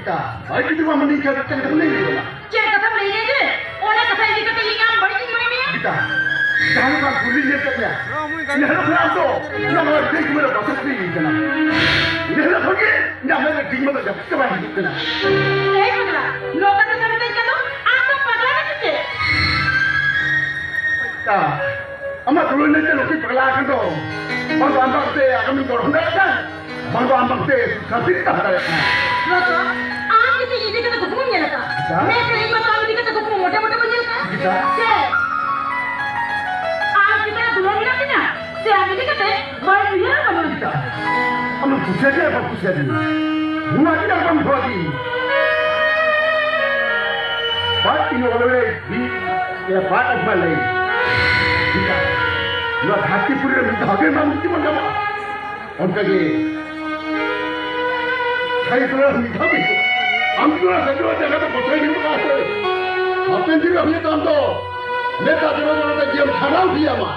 kita. Baik itu mah meninggal kita meninggal lah. Cek kata belinya deh. Orang kata ini kata ini yang baik ini mana? Kita. Jangan kan kulit dia katanya. Ini harus berapa? Ini harus tinggi mana bahasa tinggi kena. Ini harus pergi. Ini harus tinggi mana jauh kemana hidup kena. Pagla. Lokan tu kami tanya tu. Apa pagla ni tu? Kita. Amat dulu ni tu lokasi perlahan tu. Bangsa ambak tu akan mengorong kan? Bangsa ambak tu kasih tak ada. Lokan. आप किसी ये देखा तो घूम गया था मैं तो एक बार आप देखा तो घूम मोटा मोटा बन गया था से आप कितना दुआ मिला थी ना से आप देखा थे बड़ा ये बना था हम पूछे थे अब पूछे थे हुआ क्या काम हुआ थी बात इन वाले भी ये बात अजमा नहीं kita lu hati pura minta hake mampu mana उनका ये saya terus minta itu Ambil sedua jaga tu bocor ni bukan apa. Apa yang dia punya tanto, mereka jaga jaga dia kharau dia mah.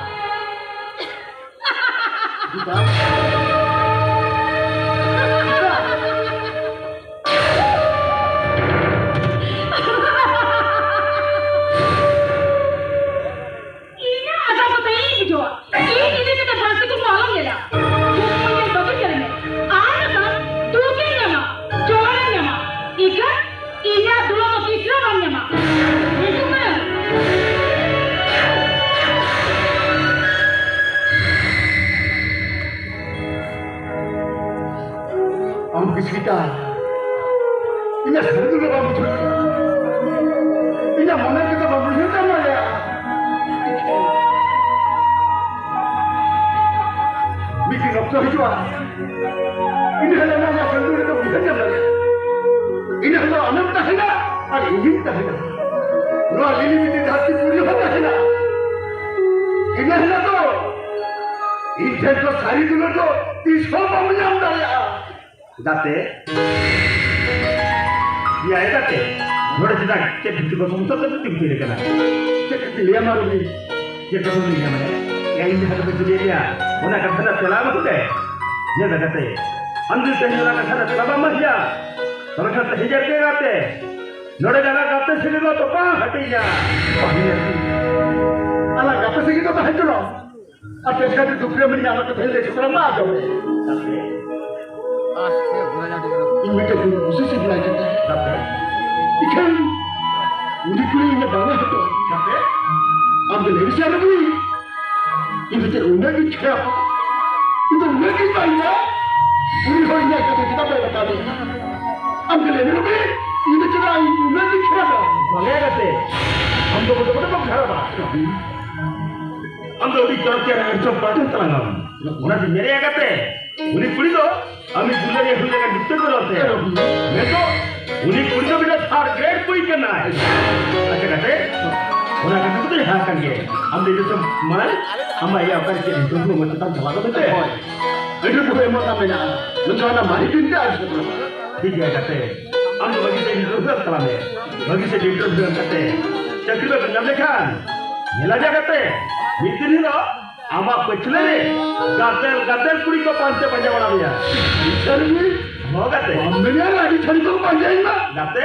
Ini ada apa tadi ni jo? Ini kita pasti tu malam ni lah. Kita bagus jalan ni. Anak kan, tu kena mah, jualan ni mah. Ikan, iya dulu tu ikan mana mah? Itu mana? Am kita, ini sesuatu yang baru tu. Ini mana kita baru ni mana ya? Bikin apa sahaja. Ini adalah nama sesuatu yang bukan nama. Ini adalah anak tak ada, ada ini tak ada. Luar ini mesti hati puri tak ada. Ini adalah tu. Ini jadi sari dulu tu, tisau bangun yang dah ya. Date, ya date. Luar jadi cek itu kau semua tu tu pilih kena. Cek pilih yang maru ni, cek kau ni yang mana? Yang ini ada pilih dia. Mana kata nak selama tu deh. Ya date. Ambil tehnya nak kata selama macam. Kalau kata hijau ke kata, nora jangan kata sini lo tu apa hatinya. Alah kata sini tu tak hijau. Apa sekali tu dia meni anak tu hijau sekarang macam ni. Ini tu posisi belajar. Ikan, ini kulit yang bawah tu. Ambil lagi siapa tu? Ini tu undang kita. Itu undang kita ya. Ini orang yang kita boleh kata. Ambil ini lebih, ini cerai, nanti kerana. Boleh kata, ambil betul-betul berharap. Ambil di jalan yang cepat terangam. Mana si mere kata, unik kulit tu, ambil bulan yang sudah kan dikte berlaku. Mereka, unik kulit tu bila third grade pun kena. Acha kata, orang kata tu yang akan ke. Ambil itu semua, ambil yang akan ke itu semua macam jalan tu tu. Itu pun emang namanya, macam mari pindah sekarang. ठीक है कहते हम बगी से interview कराने बगी से interview करते चक्री में पंजाब लेखान मिला जा कहते मित्र ही लो आमा पिछले ने गातेल कुड़ी को पांचे पंजा बना दिया इधर भी हो कहते हम मिलिया ना इधर को पंजा ही ना गाते